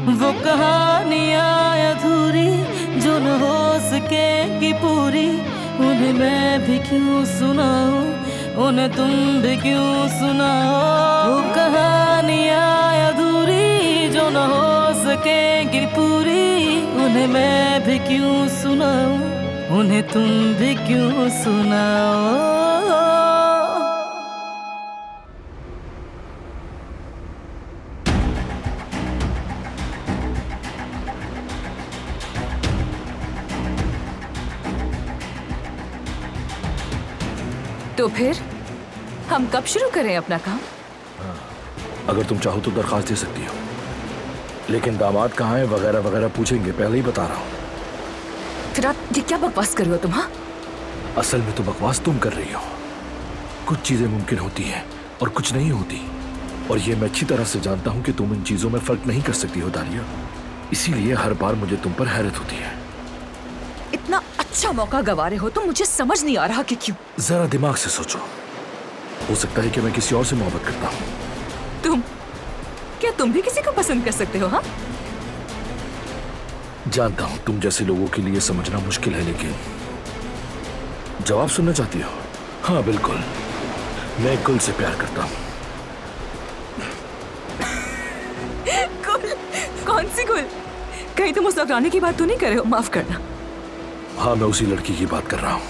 वो कहानियाँ अधूरी जो न हो सकेगी पूरी, उन्हें मैं भी क्यों सुनाऊं, उन्हें तुम भी क्यों सुनाओ। वो कहानियाँ अधूरी जो न हो सकेगी पूरी, उन्हें मैं भी क्यों सुनाऊं, उन्हें तुम भी क्यों सुनाओ। तो फिर हम कब शुरू करें अपना काम? अगर तुम चाहो तो दरखास्त दे सकती हो, लेकिन दामाद कहाँ है वगैरह वगैरह पूछेंगे, पहले ही बता रहा हूँ। फिर आप ये क्या बकवास कर रहे हो तुम? हाँ, असल में तो बकवास तुम कर रही हो। कुछ चीजें मुमकिन होती हैं और कुछ नहीं होती, और ये मैं अच्छी तरह से जानता हूँ कि तुम इन चीजों में फर्क नहीं कर सकती हो दालिया। इसीलिए हर बार मुझे तुम पर हैरत होती है। इतना अच्छा मौका गंवा रहे हो तो मुझे समझ नहीं आ रहा कि क्यों। जरा दिमाग से सोचो, हो सकता है कि मैं किसी और से मोहब्बत करता हूँ। क्या तुम भी किसी को पसंद कर सकते हो? हाँ, जानता हूँ तुम जैसे लोगों के लिए समझना मुश्किल है, लेकिन जवाब सुनना चाहती हो? हाँ बिल्कुल, मैं गुल से प्यार करता हूँ। गुल? कौन सी गुल? कहीं तुम उस नौकरानी की बात तो नहीं कर रहे हो? माफ करना। हाँ, मैं उसी लड़की की बात कर रहा हूँ।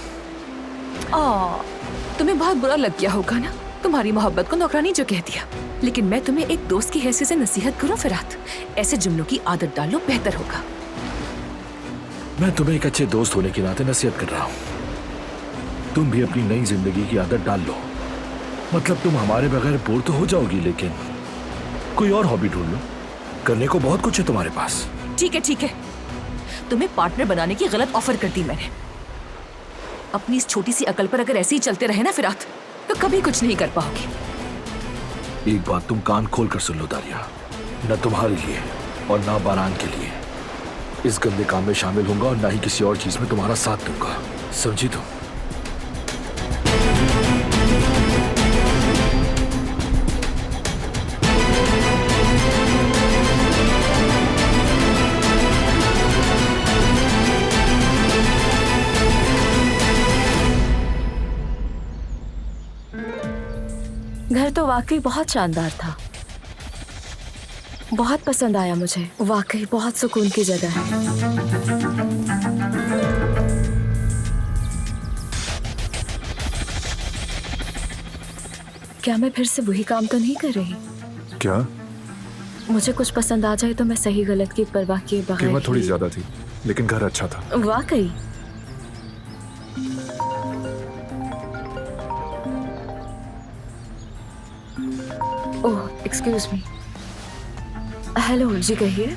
तुम्हें बहुत बुरा लग गया होगा ना तुम्हारी मोहब्बत को नौकरानी जो कह दिया, लेकिन मैं तुम्हें एक दोस्त की हैसियत से नसीहत करूं फिरात, ऐसे जुमलों की आदत डालो, बेहतर होगा। मैं तुम्हें एक अच्छे दोस्त होने के नाते नसीहत कर रहा हूँ। तुम भी अपनी नई जिंदगी की आदत डाल लो। मतलब तुम हमारे बगैर बोर तो हो जाओगी, लेकिन कोई और हॉबी ढूंढ लो, करने को बहुत कुछ है तुम्हारे पास। ठीक है, तुम्हें पार्टनर बनाने की गलत ऑफर कर दी मैंने। अपनी इस छोटी सी अकल पर अगर ऐसे ही चलते रहे ना फिरात, तो कभी कुछ नहीं कर पाओगे। एक बात तुम कान खोल कर सुन लो दारिया, न तुम्हारे लिए और न बारान के लिए इस गंदे काम में शामिल होऊंगा, और न ही किसी और चीज में तुम्हारा साथ दूंगा, समझी तुम? घर तो वाकई बहुत शानदार था, बहुत पसंद आया मुझे। वाकई बहुत सुकून की जगह है। क्या मैं फिर से वही काम तो नहीं कर रही? क्या? मुझे कुछ पसंद आ जाए तो मैं सही गलत की परवाह किए बगैर कीमत थोड़ी ज्यादा थी, लेकिन घर अच्छा था। वाकई? ओह, एक्सक्यूज मी। हेलो जी, कहिए।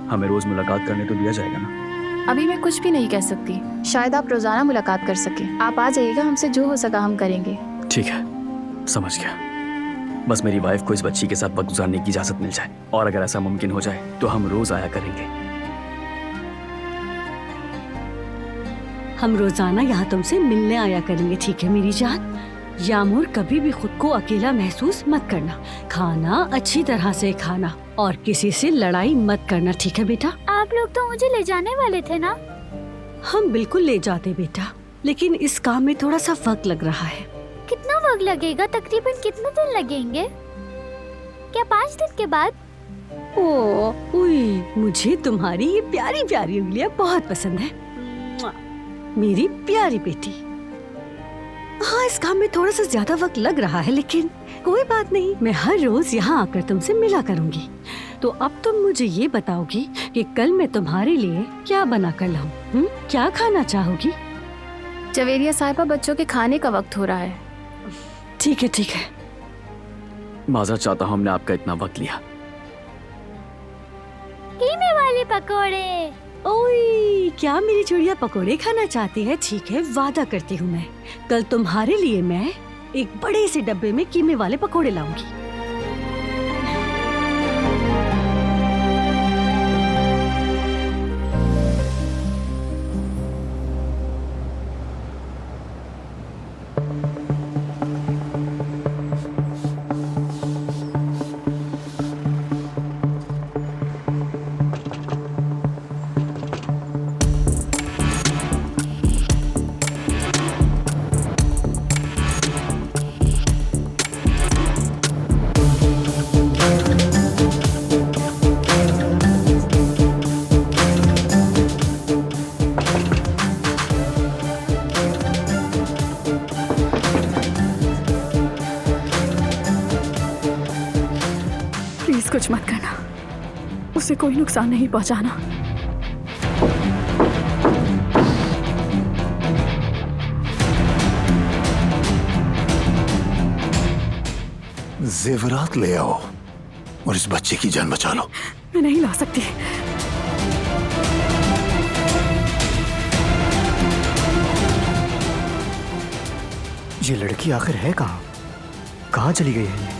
हमें रोज मुलाकात करने तो दिया जाएगा ना? अभी मैं कुछ भी नहीं कह सकती, शायद आप रोजाना मुलाकात कर सकें। आप आ जाइएगा, हमसे जो हो सका हम करेंगे। ठीक है, समझ गया। बस मेरी वाइफ को इस बच्ची के साथ वक्त गुजारने की इजाजत मिल जाए, और अगर ऐसा मुमकिन हो जाए तो हम रोज आया करेंगे। हम रोजाना यहाँ तुमसे मिलने आया करेंगे, ठीक है मेरी जान? यामूर, कभी भी खुद को अकेला महसूस मत करना। खाना अच्छी तरह से खाना और किसी से लड़ाई मत करना, ठीक है बेटा? आप लोग तो मुझे ले जाने वाले थे ना? हम बिल्कुल ले जाते बेटा, लेकिन इस काम में थोड़ा सा वक्त लग रहा है। कितना वक्त लगेगा? तकरीबन कितने दिन लगेंगे? क्या 5 दिन के बाद? मुझे तुम्हारी ये प्यारी प्यारी उंगलियां बहुत पसंद है, मेरी प्यारी बेटी। हाँ, इस काम में थोड़ा सा ज्यादा वक्त लग रहा है, लेकिन कोई बात नहीं, मैं हर रोज यहाँ आकर तुमसे मिला करूंगी। तो अब तुम मुझे ये बताओगी कि कल मैं तुम्हारे लिए क्या बना कर लाऊं? क्या खाना चाहोगी? जवेरिया साहिबा, बच्चों के खाने का वक्त हो रहा है। ठीक है। माजरत चाहता हूँ हमने आपका इतना वक्त लिया। कीमे वाले पकोड़े, ओए, क्या मेरी चिड़िया पकोड़े खाना चाहती है? ठीक है, वादा करती हूँ मैं कल तुम्हारे लिए मैं एक बड़े से डब्बे में कीमे वाले पकोड़े लाऊंगी। प्लीज कुछ मत करना, उसे कोई नुकसान नहीं पहुंचाना। जेवरात ले आओ और इस बच्चे की जान बचा लो। मैं नहीं ला सकती। ये लड़की आखिर है कहाँ? कहाँ चली गई है ये?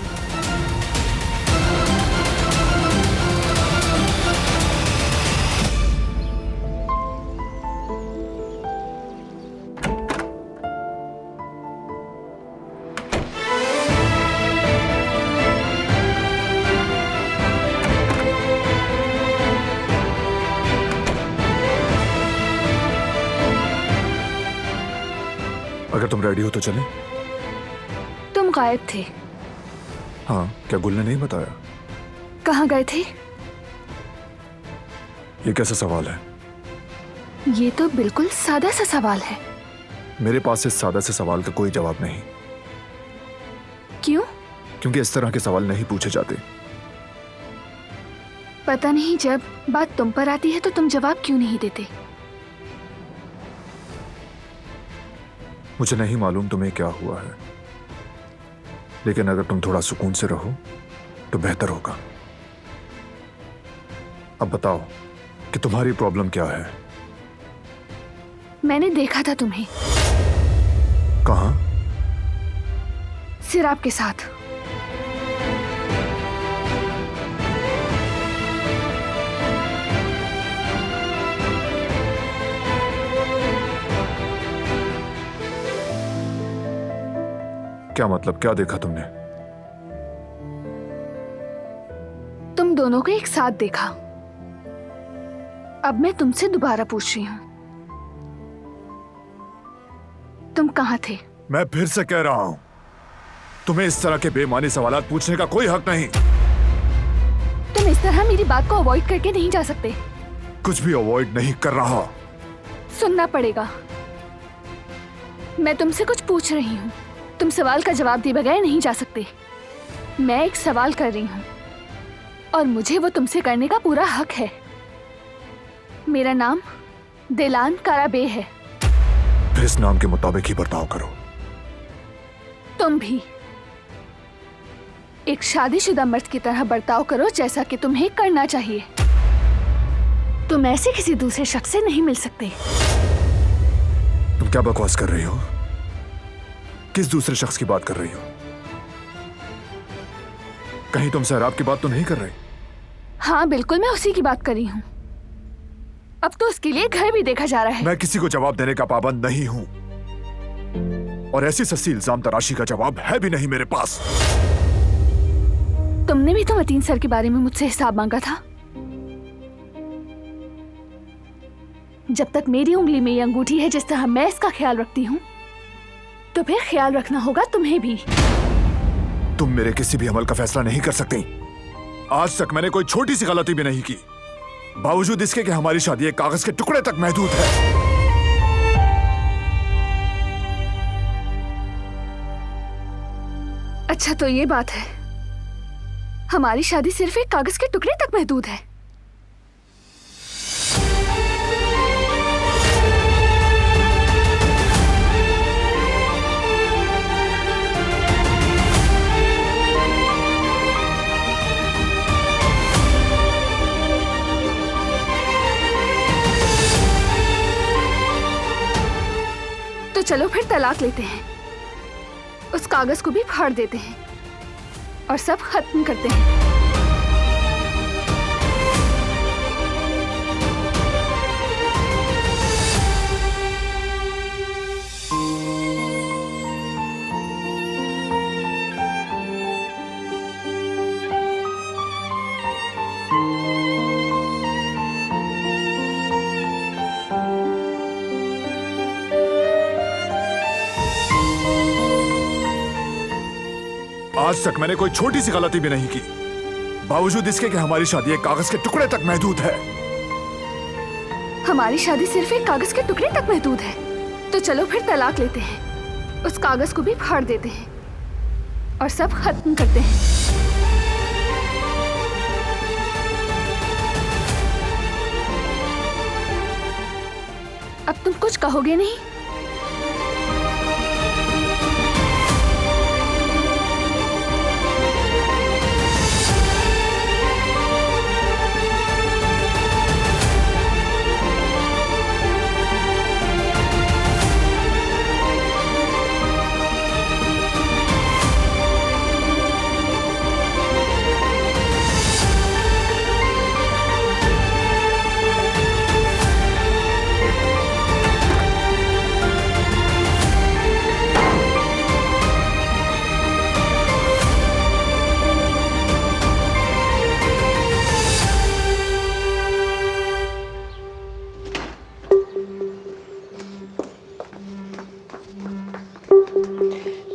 अगर तुम रेडी हो तो चलें? तुम गायब थे। हाँ, क्या गुल ने नहीं बताया? कहाँ गए थे? ये कैसा सवाल है? ये तो बिल्कुल सादा सा सवाल है। मेरे पास इस सादा से सवाल का कोई जवाब नहीं, क्यों? क्योंकि इस तरह के सवाल नहीं पूछे जाते। पता नहीं, जब बात तुम पर आती है तो तुम जवाब क्यों नहीं देते? मुझे नहीं मालूम तुम्हें क्या हुआ है, लेकिन अगर तुम थोड़ा सुकून से रहो तो बेहतर होगा। अब बताओ कि तुम्हारी प्रॉब्लम क्या है? मैंने देखा था तुम्हें। कहाँ? सिराब के साथ। क्या मतलब? क्या देखा तुमने? तुम दोनों को एक साथ देखा। अब मैं तुमसे दोबारा पूछ रही हूं, तुम कहाँ थे? मैं फिर से कह रहा हूं, तुम्हें इस तरह के बेमानी सवालात पूछने का कोई हक नहीं। तुम इस तरह मेरी बात को अवॉइड करके नहीं जा सकते। कुछ भी अवॉइड नहीं कर रहा। सुनना पड़ेगा। मैं तुमसे कुछ पूछ रही हूँ, तुम सवाल का जवाब दिए बगैर नहीं जा सकते। मैं एक सवाल कर रही हूँ और मुझे वो तुमसे करने का पूरा हक है। मेरा नाम दिलान काराबे है। फिर इस नाम के मुताबिक ही बर्ताव करो। तुम भी एक शादीशुदा मर्द की तरह बर्ताव करो जैसा कि तुम्हें करना चाहिए। तुम ऐसे किसी दूसरे शख्स से नहीं मिल सकते। तुम क्या बकवास कर रही हो? किस दूसरे शख्स की बात कर रही हो? कहीं तुम सहराब की बात तो नहीं कर रही? हाँ बिल्कुल, मैं उसी की बात कर रही हूँ। अब तो उसके लिए घर भी देखा जा रहा है। मैं किसी को जवाब देने का पाबंद नहीं हूं, और ऐसी सस्ती इल्जाम तराशी का जवाब है भी नहीं मेरे पास। तुमने भी तो मतीन सर के बारे में मुझसे हिसाब मांगा था। जब तक मेरी उंगली में ये अंगूठी है जिस तरह मैं इसका ख्याल रखती हूँ, तो फिर ख्याल रखना होगा तुम्हें भी। तुम मेरे किसी भी अमल का फैसला नहीं कर सकती। आज तक मैंने कोई छोटी सी गलती भी नहीं की, बावजूद इसके कि हमारी शादी एक कागज के टुकड़े तक महदूद है। अच्छा तो ये बात है, हमारी शादी सिर्फ एक कागज के टुकड़े तक महदूद है। चलो फिर तलाक लेते हैं, उस कागज को भी फाड़ देते हैं और सब खत्म करते हैं। आज तक मैंने कोई छोटी सी गलती भी नहीं की, बावजूद इसके कि हमारी शादी एक कागज के टुकड़े तक महदूद है। हमारी शादी सिर्फ एक कागज के टुकड़े तक महदूद है, तो चलो फिर तलाक लेते हैं, उस कागज को भी फाड़ देते हैं और सब खत्म करते हैं। अब तुम कुछ कहोगे नहीं?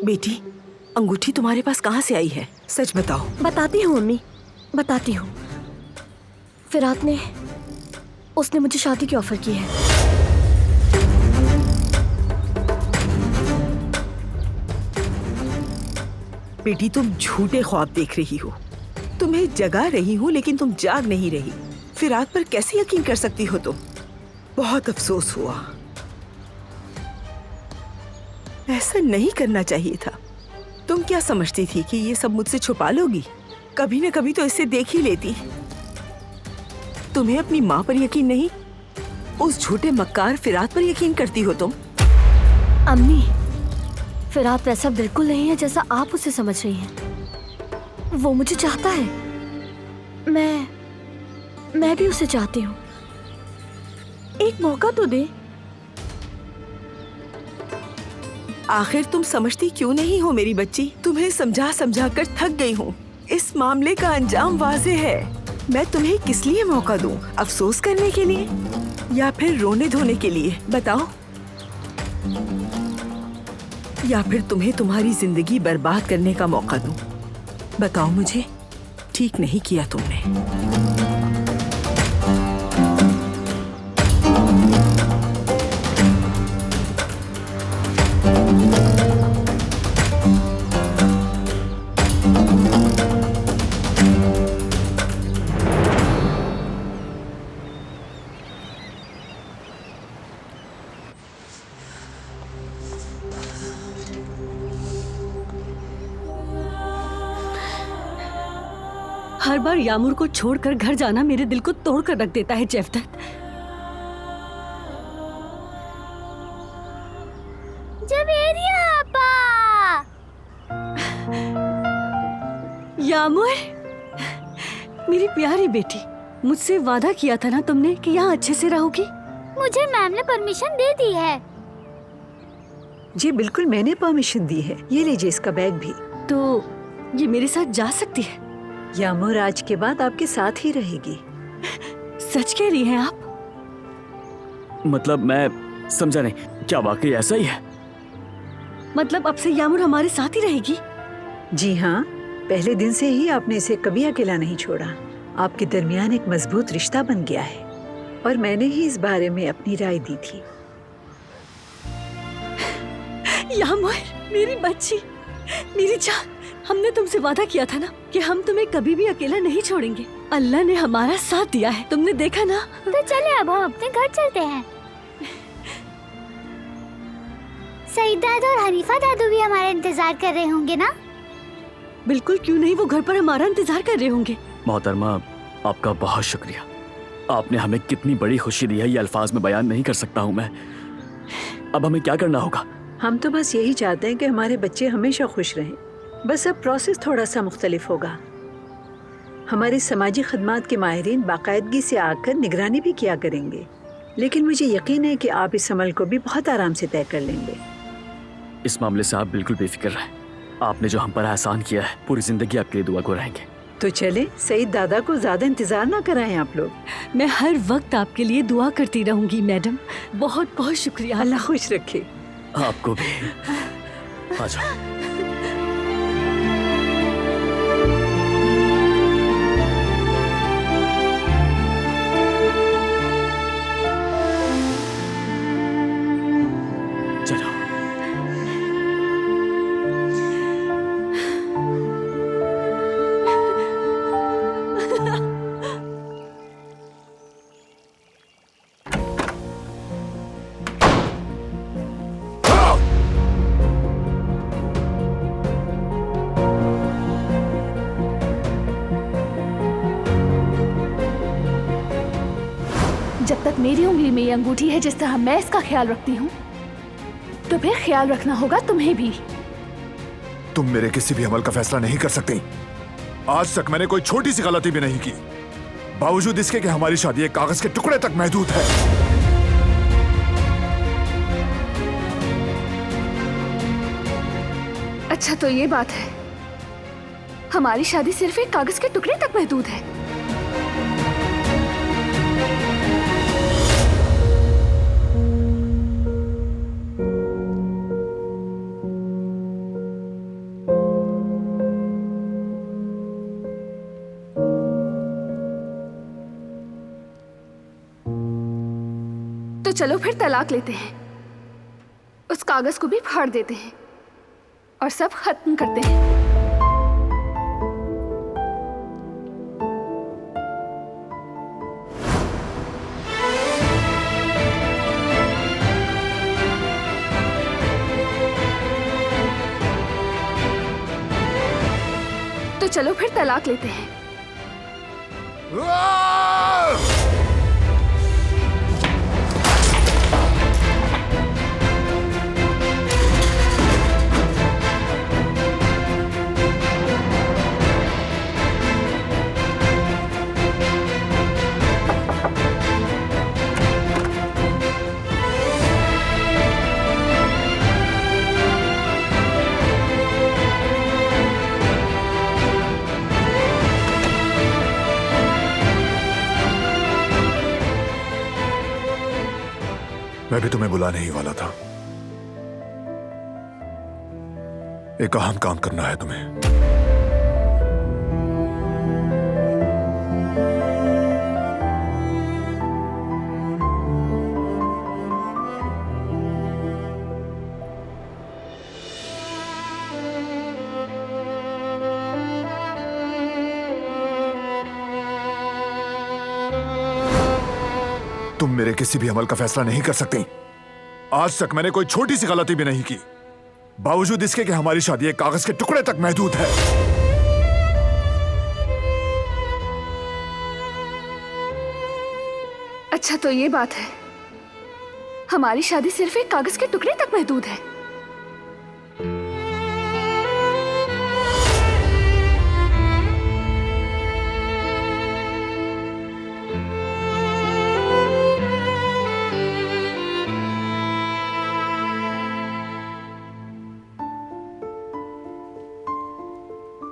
बेटी, अंगूठी तुम्हारे पास कहाँ से आई है? सच बताओ। बताती हूँ मम्मी, बताती हूँ। फिरात ने, उसने मुझे शादी की ऑफर की है। बेटी, तुम झूठे ख्वाब देख रही हो। तुम्हें जगा रही हूँ लेकिन तुम जाग नहीं रही। फिरात पर कैसे यकीन कर सकती हो तुम? बहुत अफसोस हुआ। ऐसा नहीं करना चाहिए था। तुम क्या समझती थी कि ये सब मुझसे छुपा लोगी? कभी न कभी तो इसे देख ही लेती। तुम्हें अपनी माँ पर यकीन नहीं, उस झूठे मक्कार फिरात पर यकीन करती हो तुम। अम्मी, फिरात वैसा बिल्कुल नहीं है जैसा आप उसे समझ रही हैं। वो मुझे चाहता है, मैं भी उसे चाहती हूँ। एक मौका तो दे। आखिर तुम समझती क्यों नहीं हो मेरी बच्ची? तुम्हें समझा समझा कर थक गई हूँ। इस मामले का अंजाम वाज़ेह है। मैं तुम्हें किस लिए मौका दूं? अफसोस करने के लिए या फिर रोने धोने के लिए? बताओ। या फिर तुम्हें तुम्हारी जिंदगी बर्बाद करने का मौका दूं? बताओ मुझे। ठीक नहीं किया तुमने। हर बार यामुर को छोड़कर घर जाना मेरे दिल को तोड़ कर रख देता है जेवदत। यामुर, मेरी प्यारी बेटी, मुझसे वादा किया था ना तुमने कि यहाँ अच्छे से रहोगी। मुझे मैम ने परमिशन दे दी है। जी बिल्कुल, मैंने परमिशन दी है। ये लीजिए इसका बैग भी। तो ये मेरे साथ जा सकती है? यामुर आज के बाद आपके साथ ही रहेगी। सच कह रही हैं आप? मतलब मैं समझा नहीं, क्या वाकई ऐसा ही है? मतलब अब से यामुर हमारे साथ ही रहेगी? जी हाँ, पहले दिन से ही आपने इसे कभी अकेला नहीं छोड़ा। आपके दरमियान एक मजबूत रिश्ता बन गया है और मैंने ही इस बारे में अपनी राय दी थी। यामुर, मेरी बच्ची, मेरी जान, हमने तुमसे वादा किया था ना कि हम तुम्हें कभी भी अकेला नहीं छोड़ेंगे। अल्लाह ने हमारा साथ दिया है, तुमने देखा ना। तो चले अब हम अपने घर चलते हैं। सईद दादू और हनीफा दादू भी हमारा इंतजार कर रहे होंगे ना? बिल्कुल, क्यों नहीं, वो घर पर हमारा इंतजार कर रहे होंगे। मोहतरमा, आपका बहुत शुक्रिया। आपने हमें कितनी बड़ी खुशी दी है, ये अल्फाज में बयान नहीं कर सकता हूँ मैं। अब हमें क्या करना होगा? हम तो बस यही चाहते हैं कि हमारे बच्चे हमेशा खुश रहें। बस अब प्रोसेस थोड़ा सा मुख्तलिफ होगा। हमारे समाजी खदमात के माहिरीन बाकायदगी से आकर निगरानी भी किया करेंगे, लेकिन मुझे यकीन है कि आप इस अमल को भी बहुत आराम से तय कर लेंगे। इस मामले से आप बिल्कुल बेफिक्र रहें। आपने जो हम पर एहसान किया है, पूरी जिंदगी आपके लिए दुआ को रहेंगे। तो चले, सईद दादा को ज्यादा इंतजार ना कराएं आप लोग। मैं हर वक्त आपके लिए दुआ करती रहूंगी मैडम। बहुत बहुत शुक्रिया। अल्लाह खुश रखे। आपको भी। आ जाओ। जब तक मेरी उंगली में ये अंगूठी है, जिस तरह मैं इसका ख्याल रखती हूँ, तो फिर ख्याल रखना होगा तुम्हें भी। तुम मेरे किसी भी अमल का फैसला नहीं कर सकती। आज तक मैंने कोई छोटी सी गलती भी नहीं की, बावजूद इसके कि हमारी शादी एक कागज के टुकड़े तक महदूद है। अच्छा, तो ये बात है, हमारी शादी सिर्फ एक कागज के टुकड़े तक महदूद है। तो चलो फिर तलाक लेते हैं, उस कागज को भी फाड़ देते हैं और सब खत्म करते हैं। तो चलो फिर तलाक लेते हैं। मैं भी तुम्हें बुलाने ही वाला था। एक अहम काम करना है तुम्हें। तुम मेरे किसी भी अमल का फैसला नहीं कर सकती। आज तक मैंने कोई छोटी सी गलती भी नहीं की, बावजूद इसके कि हमारी शादी एक कागज के टुकड़े तक महदूद है। अच्छा, तो ये बात है, हमारी शादी सिर्फ एक कागज के टुकड़े तक महदूद है।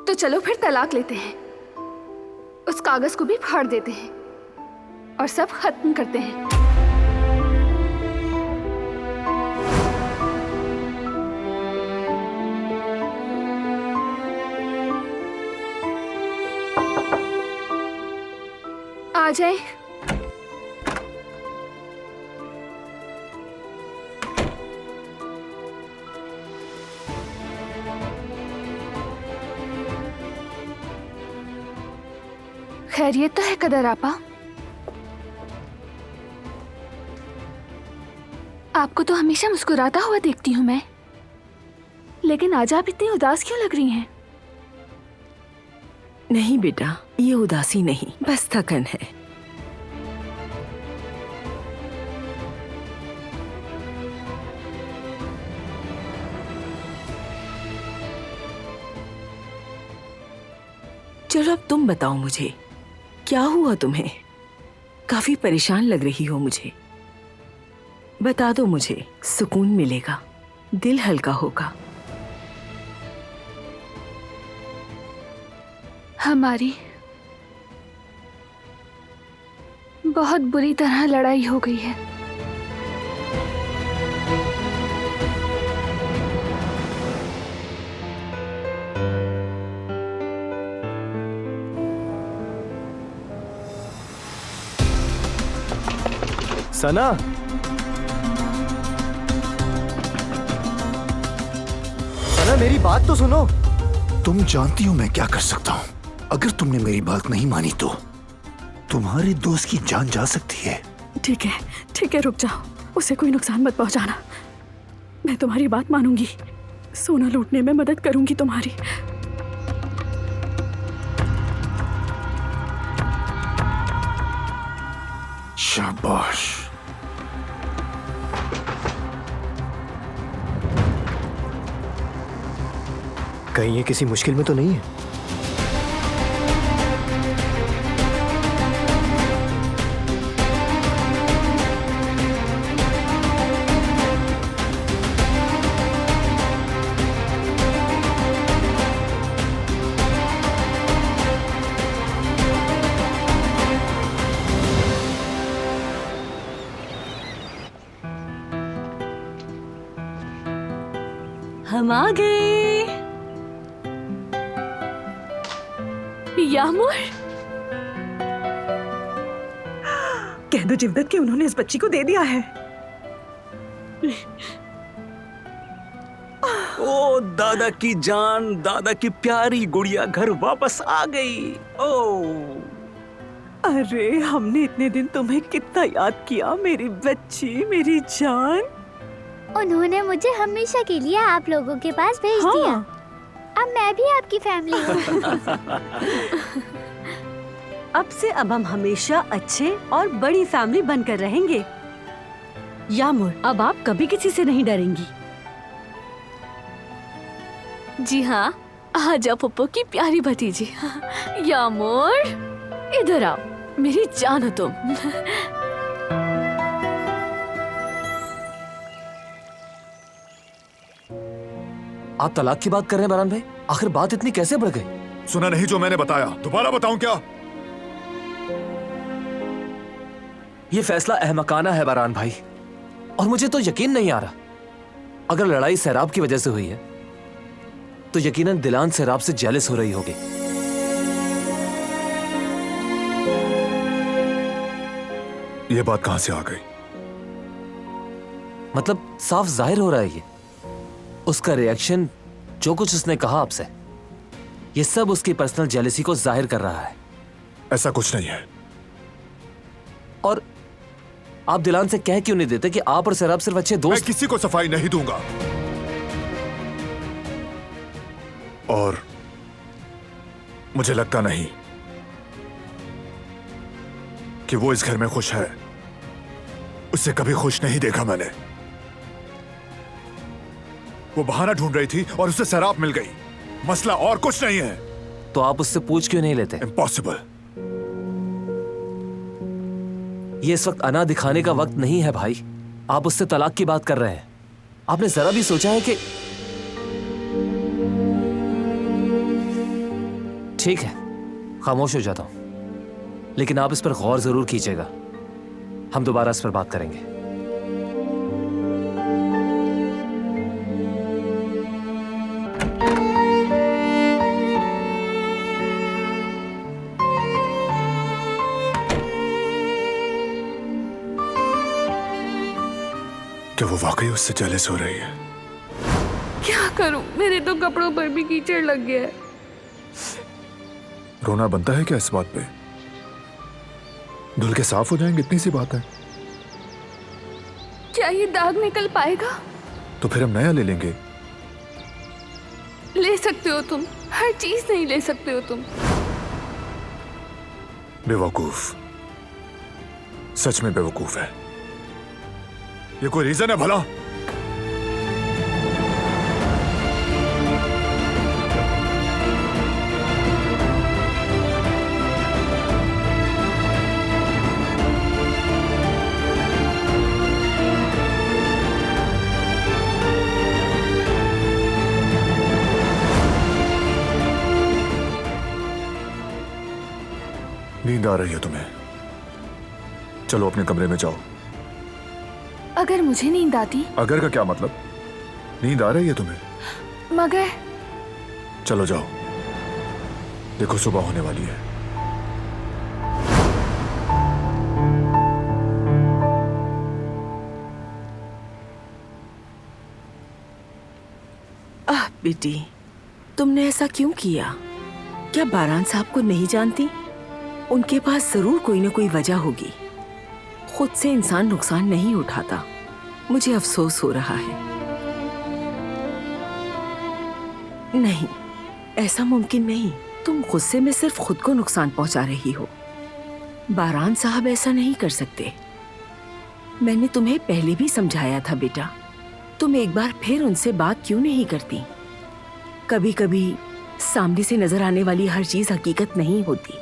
तो चलो फिर तलाक लेते हैं, उस कागज को भी फाड़ देते हैं और सब खत्म करते हैं। आ जाए। खैरियत तो है कदर आपा? आपको तो हमेशा मुस्कुराता हुआ देखती हूँ मैं, लेकिन आज आप इतनी उदास क्यों लग रही हैं? नहीं बेटा, ये उदासी नहीं, बस थकन है। चलो अब तुम बताओ मुझे, क्या हुआ तुम्हें? काफी परेशान लग रही हो मुझे। बता दो मुझे, सुकून मिलेगा, दिल हल्का होगा। हमारी बहुत बुरी तरह लड़ाई हो गई है। सना, सना मेरी बात तो सुनो। तुम जानती हो मैं क्या कर सकता हूँ। अगर तुमने मेरी बात नहीं मानी तो तुम्हारे दोस्त की जान जा सकती है। ठीक है, रुक जाओ, उसे कोई नुकसान मत पहुंचाना। मैं तुम्हारी बात मानूंगी, सोना लूटने में मदद करूंगी तुम्हारी। शाबाश। कहीं ये किसी मुश्किल में तो नहीं है? हम आ गए। यामुर, कह दो जिवदत कि उन्होंने इस बच्ची को दे दिया है। ओ दादा की जान, दादा की प्यारी गुड़िया घर वापस आ गई। ओ अरे हमने इतने दिन तुम्हें कितना याद किया, मेरी बच्ची, मेरी जान। उन्होंने मुझे हमेशा के लिए आप लोगों के पास भेज दिया। अब मैं भी आपकी फैमिली हूँ। अब से अब हम हमेशा अच्छे और बड़ी फैमिली बनकर रहेंगे। यामुर, अब आप कभी किसी से नहीं डरेंगी। जी हाँ, आ जाओ पप्पू की प्यारी भतीजी। यामुर, इधर आओ, मेरी जान हो तुम। आप तलाक की बात कर रहे हैं बरहान भाई? आखिर बात इतनी कैसे बढ़ गई? सुना नहीं जो मैंने बताया? दोबारा बताऊं क्या? ये फैसला अहमकाना है बरहान भाई, और मुझे तो यकीन नहीं आ रहा। अगर लड़ाई सैराब की वजह से हुई है तो यकीनन दिलान सैराब से जेलस हो रही होगी। ये बात कहां से आ गई? मतलब साफ जाहिर हो रहा है, ये उसका रिएक्शन, जो कुछ उसने कहा आपसे, ये सब उसकी पर्सनल जेलसी को जाहिर कर रहा है। ऐसा कुछ नहीं है। और आप दिलान से कह क्यों नहीं देते कि आप और सैराब सिर्फ अच्छे दोस्त? मैं किसी को सफाई नहीं दूंगा। और मुझे लगता नहीं कि वो इस घर में खुश है। उसे कभी खुश नहीं देखा मैंने। वो बहाना ढूंढ रही थी और उसे सैराब मिल गई। मसला और कुछ नहीं है। तो आप उससे पूछ क्यों नहीं लेते? इम्पॉसिबल। ये इस वक्त अना दिखाने का वक्त नहीं है भाई। आप उससे तलाक की बात कर रहे हैं। आपने जरा भी सोचा है कि... ठीक है, खामोश हो जाता हूं, लेकिन आप इस पर गौर जरूर कीजिएगा। हम दोबारा इस पर बात करेंगे। क्या वो वाकई उससे जेलस हो रही है? क्या करूं, मेरे तो कपड़ों पर भी कीचड़ लग गया है। रोना बनता है क्या इस बात पे? धुल के साफ हो जाएंगे, इतनी सी बात है। क्या ये दाग निकल पाएगा? तो फिर हम नया ले लेंगे। ले सकते हो तुम, हर चीज नहीं ले सकते हो तुम। बेवकूफ, सच में बेवकूफ है। ये कोई रीजन है भला? नींद आ रही है तुम्हें? चलो अपने कमरे में जाओ। अगर मुझे नींद आती? अगर का क्या मतलब? नींद आ रही है तुम्हें? मगर चलो जाओ, देखो सुबह होने वाली है। बेटी, तुमने ऐसा क्यों किया? क्या बारान साहब को नहीं जानती? उनके पास जरूर कोई ना कोई वजह होगी। खुद से इंसान नुकसान नहीं उठाता। मुझे अफसोस हो रहा है। नहीं, ऐसा मुमकिन नहीं। तुम गुस्से में सिर्फ खुद को नुकसान पहुंचा रही हो। बारान साहब ऐसा नहीं कर सकते। मैंने तुम्हें पहले भी समझाया था बेटा। तुम एक बार फिर उनसे बात क्यों नहीं करती? कभी कभी सामने से नजर आने वाली हर चीज हकीकत नहीं होती।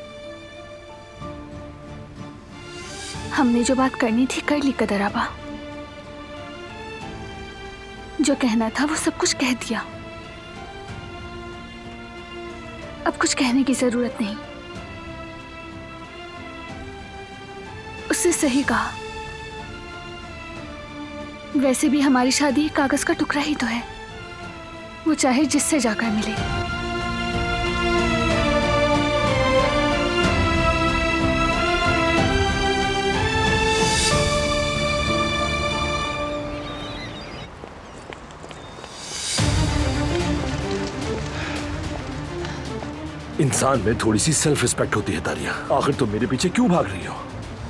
हमने जो बात करनी थी कर ली कदर आबा। जो कहना था वो सब कुछ कह दिया। अब कुछ कहने की जरूरत नहीं। उससे सही कहा। वैसे भी हमारी शादी कागज का टुकड़ा ही तो है। वो चाहे जिससे जाकर मिले। इंसान में थोड़ी सी सेल्फ रिस्पेक्ट होती है तारिया। आखिर तुम मेरे पीछे क्यों भाग रही हो?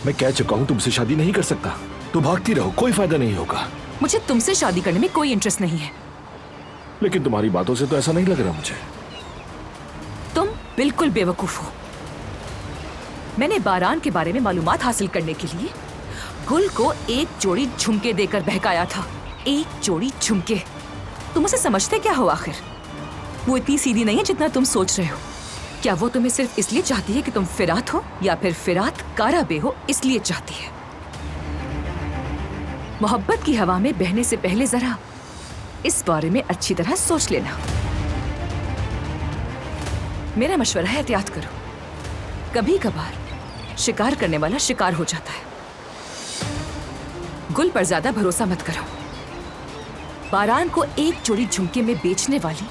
मैं कह चुका हूँ तुमसे शादी नहीं कर सकता। तुम भागती रहो, कोई फायदा नहीं होगा। मुझे तुमसे शादी करने में कोई इंटरेस्ट नहीं है। लेकिन तुम्हारी बातों से तो ऐसा नहीं लग रहा मुझे। तुम बिल्कुल बेवकूफ हो। मैंने बारान के बारे में मालूमात हासिल करने के लिए गुल को एक जोड़ी झुमके देकर बहकाया था। एक जोड़ी झुमके। तुम उसे समझते क्या हो आखिर? वो इतनी सीधी नहीं है जितना तुम सोच रहे हो। क्या वो तुम्हें सिर्फ इसलिए चाहती है कि तुम फिरात हो, या फिर फिरात काराबे हो इसलिए चाहती है? मोहब्बत की हवा में बहने से पहले जरा इस बारे में अच्छी तरह सोच लेना। मेरा मशवरा है, एहतियात करो। कभी कभार शिकार करने वाला शिकार हो जाता है। गुल पर ज्यादा भरोसा मत करो। बारान को एक जोड़ी झुमके में बेचने वाली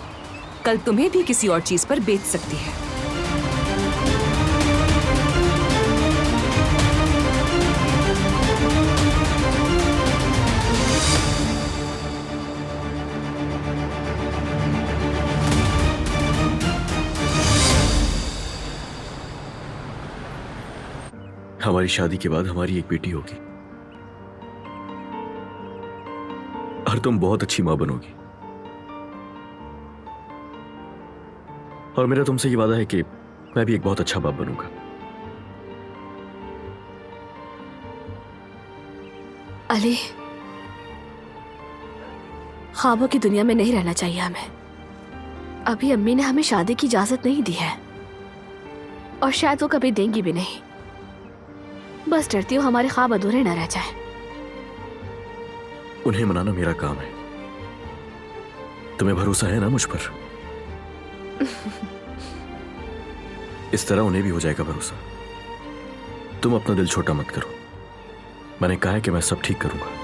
कल तुम्हें भी किसी और चीज पर बेच सकती है। हमारी शादी के बाद हमारी एक बेटी होगी और तुम बहुत अच्छी मां बनोगी। और मेरा तुमसे ये वादा है कि मैं भी एक बहुत अच्छा बाप बनूंगा। अली, ख्वाबों की दुनिया में नहीं रहना चाहिए हमें। अभी अम्मी ने हमें शादी की इजाजत नहीं दी है और शायद वो कभी देंगी भी नहीं। बस डरती हूँ हमारे ख्वाब अधूरे न रह जाए। उन्हें मनाना मेरा काम है। तुम्हें भरोसा है ना मुझ पर? इस तरह उन्हें भी हो जाएगा भरोसा। तुम अपना दिल छोटा मत करो। मैंने कहा है कि मैं सब ठीक करूंगा।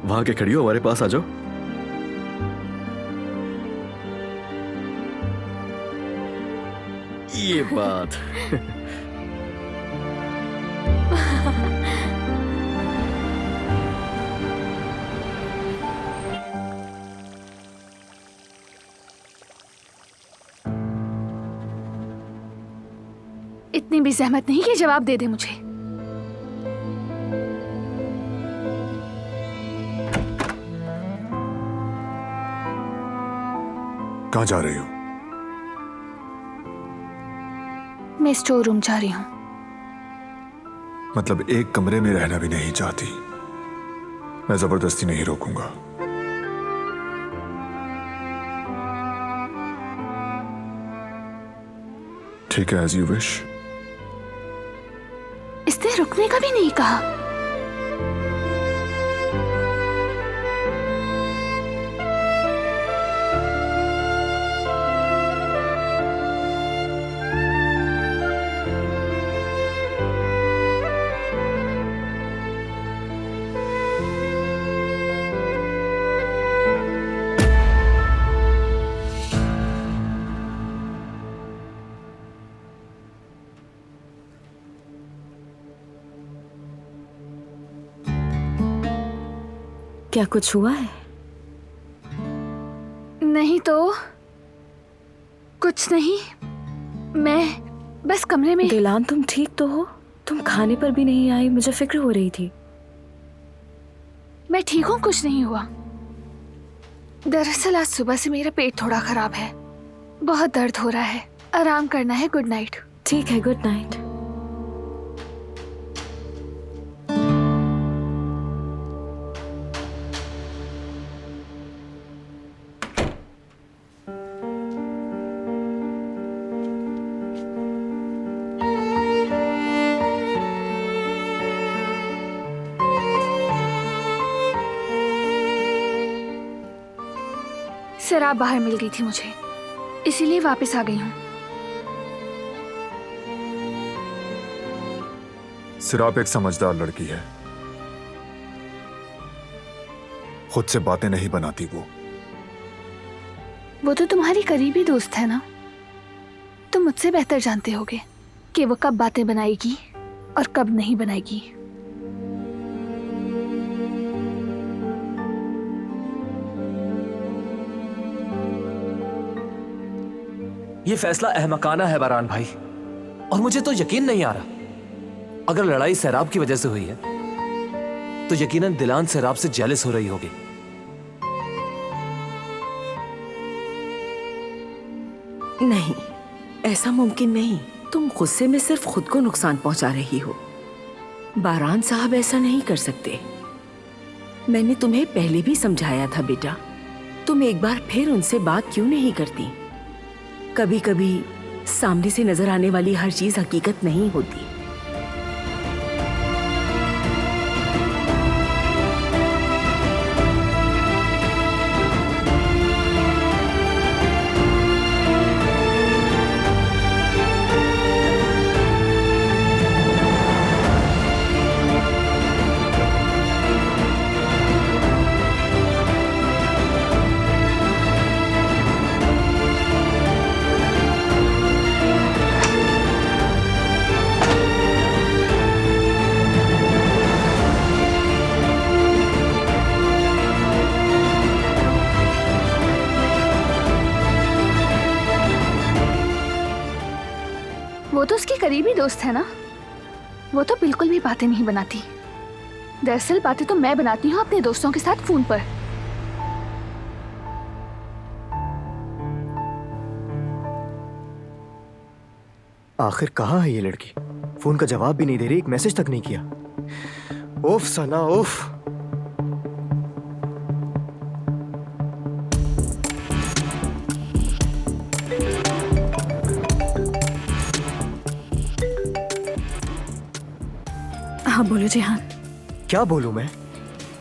वहां के खड़ी हो, हमारे पास आ जाओ। ये बात। इतनी भी जहमत नहीं कि जवाब दे दे मुझे। कहाँ जा रही हो? मैं स्टोर रूम जा रही हूँ। मतलब एक कमरे में रहना भी नहीं चाहती? मैं जबरदस्ती नहीं रोकूंगा। ठीक है, एज यू विश। इसने रुकने का भी नहीं कहा। क्या कुछ हुआ है? नहीं तो कुछ नहीं, मैं बस कमरे में। दिलान, तुम ठीक तो हो? तुम खाने पर भी नहीं आई, मुझे फिक्र हो रही थी। मैं ठीक हूँ, कुछ नहीं हुआ। दरअसल आज सुबह से मेरा पेट थोड़ा खराब है, बहुत दर्द हो रहा है, आराम करना है। Good night. ठीक है, गुड नाइट। शराब बाहर मिल गई थी मुझे, इसीलिए वापस आ गई हूँ। सिराप एक समझदार लड़की है, खुद से बातें नहीं बनाती वो तो तुम्हारी करीबी दोस्त है ना, तुम मुझसे बेहतर जानते होगे कि वो कब बातें बनाएगी और कब नहीं बनाएगी। ये फैसला अहमकाना है बारान भाई, और मुझे तो यकीन नहीं आ रहा। अगर लड़ाई सैराब की वजह से हुई है तो यकीनन दिलान सैराब से जेलस हो रही होगी। नहीं, ऐसा मुमकिन नहीं। तुम गुस्से में सिर्फ खुद को नुकसान पहुंचा रही हो। बारान साहब ऐसा नहीं कर सकते। मैंने तुम्हें पहले भी समझाया था बेटा, तुम एक बार फिर उनसे बात क्यों नहीं करती? कभी कभी सामने से नजर आने वाली हर चीज हकीकत नहीं होती। वो तो उसकी करीबी दोस्त है ना, वो तो बिल्कुल भी बातें नहीं बनाती। दरअसल बातें तो मैं बनाती हूँ अपने दोस्तों के साथ फोन पर। आखिर कहाँ है ये लड़की? फोन का जवाब भी नहीं दे रही, एक मैसेज तक नहीं किया। उफ सना, उफ। हाँ बोलो जिहान। क्या बोलूं मैं?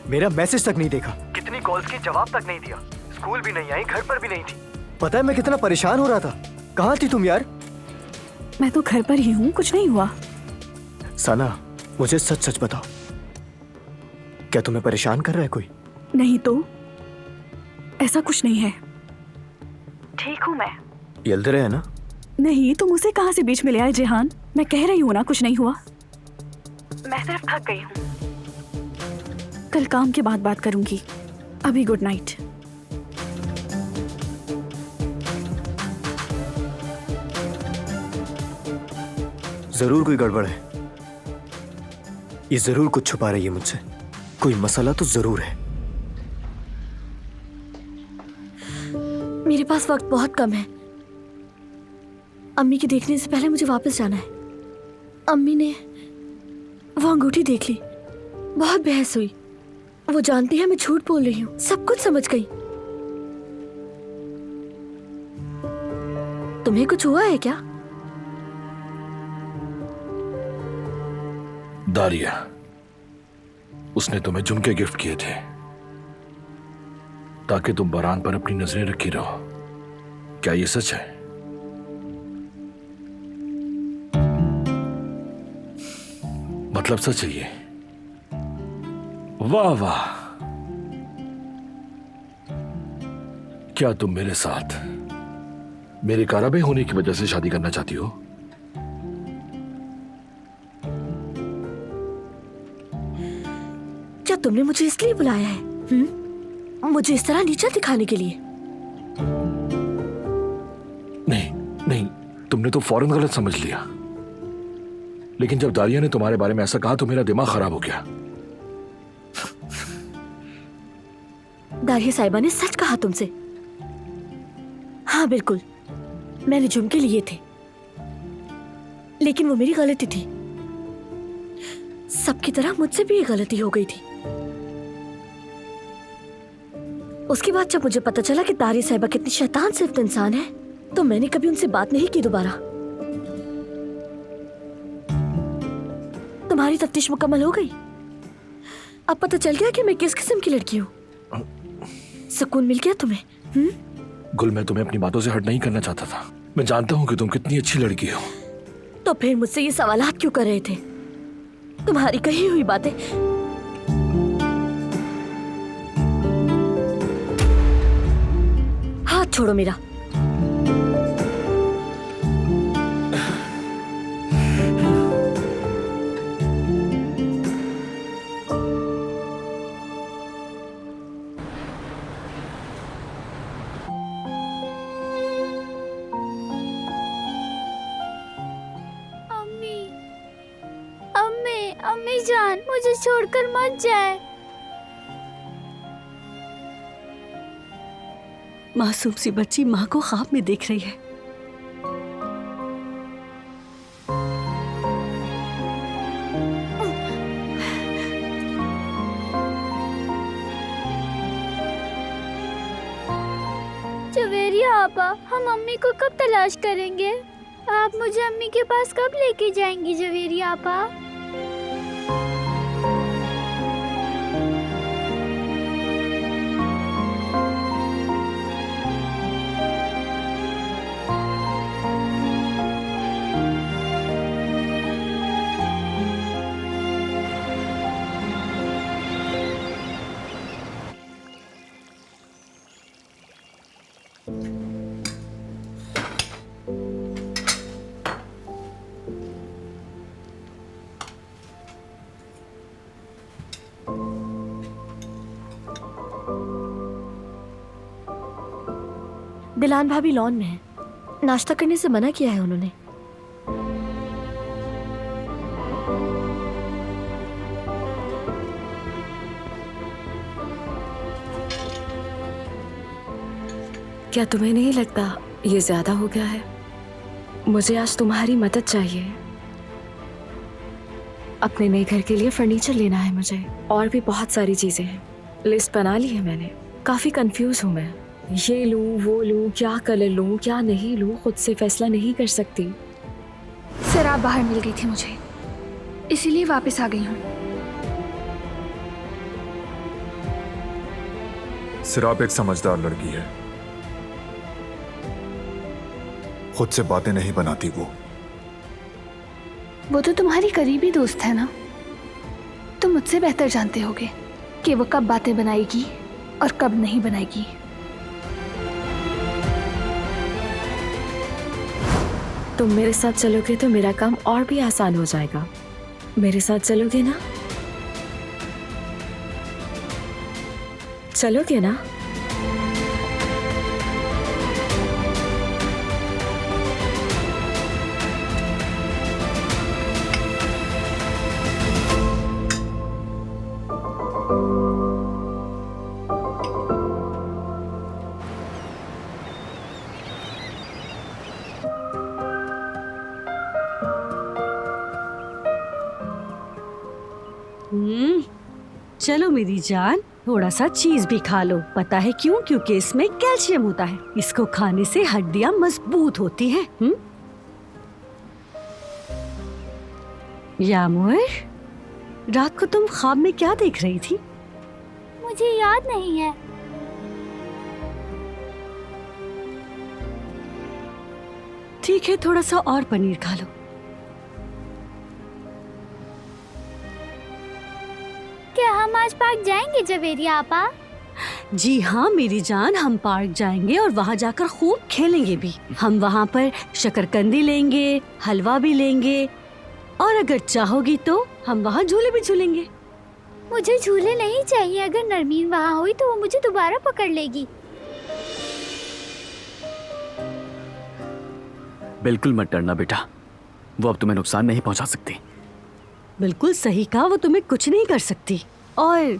मेरा मैसेज तक नहीं देखा, कितनी कॉल्स की जवाब तक नहीं दिया, स्कूल भी नहीं आई, घर पर भी नहीं थी। पता है मैं कितना परेशान हो रहा था। कहाँ थी तुम यार? मैं तो घर पर ही हूँ, कुछ नहीं हुआ। सना, मुझे सच सच बताओ, क्या तुम्हें परेशान कर रहा है कोई? नहीं तो, ऐसा कुछ नहीं है, ठीक हूँ मैं। यल्दरे है ना? नहीं, तुम उसे कहाँ से बीच में ले आए जिहान? मैं कह रही हूँ ना कुछ नहीं हुआ। मैं सिर्फ थक गई हूँ, कल काम के बाद बात करूंगी। अभी गुड नाइट। जरूर कोई गड़बड़ है, ये जरूर कुछ छुपा रही है मुझसे। कोई मसला तो जरूर है। मेरे पास वक्त बहुत कम है। अम्मी के देखने से पहले मुझे वापस जाना है। अम्मी ने वो अंगूठी देख ली, बहुत बहस हुई। वो जानती है मैं झूठ बोल रही हूँ, सब कुछ समझ गई। तुम्हें कुछ हुआ है क्या? दारिया, उसने तुम्हें झुमके गिफ्ट किए थे ताकि तुम बारान पर अपनी नजरें रखी रहो। क्या ये सच है? मतलब सच है ये? वाह वाह। क्या तुम मेरे साथ मेरे काराबे होने की वजह से शादी करना चाहती हो? क्या तुमने मुझे इसलिए बुलाया है? मुझे इस तरह नीचा दिखाने के लिए? नहीं नहीं, तुमने तो फौरन गलत समझ लिया। लेकिन जब दारिया ने तुम्हारे बारे में ऐसा कहा तो मेरा दिमाग खराब हो गया। दारिया साहिबा ने सच कहा तुमसे? हाँ बिल्कुल, मैंने झुमके लिए थे, लेकिन वो मेरी गलती थी। सबकी तरह मुझसे भी ये गलती हो गई थी। उसके बाद जब मुझे पता चला कि दारिया साहिबा कितनी शैतान सिर्फ इंसान है, तो मैंने कभी उनसे बात नहीं की दोबारा। तुम्हारी तफ्तीश मुकम्मल हो गई? अब पता चल गया कि मैं किस किस्म की लड़की हूँ? सुकून मिल गया तुम्हें? गुल, मैं तुम्हें अपनी बातों से हट नहीं करना चाहता था। मैं जानता हूँ कि तुम कितनी अच्छी लड़की हो। तो फिर मुझसे ये सवालात क्यों कर रहे थे? तुम्हारी कही हुई बातें। हाथ छोड़ो मेरा। अम्मी जान, मुझे छोड़कर मत जाए। मासूम सी बच्ची माँ को ख्वाब में देख रही है। जवेरिया आपा, हम अम्मी को कब तलाश करेंगे? आप मुझे अम्मी के पास कब लेके जाएंगी जवेरिया आपा? दिलान भाभी लॉन में है। नाश्ता करने से मना किया है उन्होंने। क्या तुम्हें नहीं लगता ये ज्यादा हो गया है? मुझे आज तुम्हारी मदद चाहिए। अपने नए घर के लिए फर्नीचर लेना है मुझे, और भी बहुत सारी चीजें हैं। लिस्ट बना ली है मैंने। काफी कंफ्यूज हूँ मैं, ये लूं वो लूं, क्या कलर लूं क्या नहीं लूं, खुद से फैसला नहीं कर सकती। शराब बाहर मिल गई थी मुझे, इसीलिए वापस आ गई हूँ। सिराप एक समझदार लड़की है, खुद से बातें नहीं बनाती। वो तो तुम्हारी करीबी दोस्त है ना, तुम मुझसे बेहतर जानते होगे कि वो कब बातें बनाएगी और कब नहीं बनाएगी। तुम मेरे साथ चलोगे तो मेरा काम और भी आसान हो जाएगा। मेरे साथ चलोगे ना? चलोगे ना? चलो मेरी जान, थोड़ा सा चीज भी खा लो। पता है क्यों? क्योंकि इसमें कैल्शियम होता है। इसको खाने से हड्डियां मजबूत होती हैं। यामुर, रात को तुम ख्वाब में क्या देख रही थी? मुझे याद नहीं है। ठीक है, थोड़ा सा और पनीर खा लो। क्या हम आज पार्क जाएंगे जवेरी आपा? जी हाँ मेरी जान, हम पार्क जाएंगे और वहाँ जाकर खूब खेलेंगे भी। हम वहाँ पर शकरकंदी लेंगे, हलवा भी लेंगे और अगर चाहोगी तो हम वहाँ झूले भी झूलेंगे। मुझे झूले नहीं चाहिए। अगर नरमीन वहाँ हुई तो वो मुझे दोबारा पकड़ लेगी। बिल्कुल मत डरना बेटा, वो अब तुम्हें नुकसान नहीं पहुंचा सकती। बिल्कुल सही कहा, वो तुम्हें कुछ नहीं कर सकती। और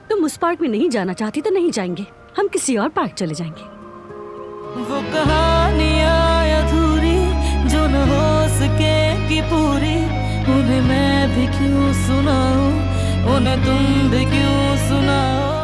तुम उस पार्क में नहीं जाना चाहती तो नहीं जाएंगे, हम किसी और पार्क चले जाएंगे। वो कहानियाँ अधूरी जो न हो सके कि पूरी, उन्हें मैं भी क्यों सुनाऊं, उन्हें तुम भी क्यों सुनाओ।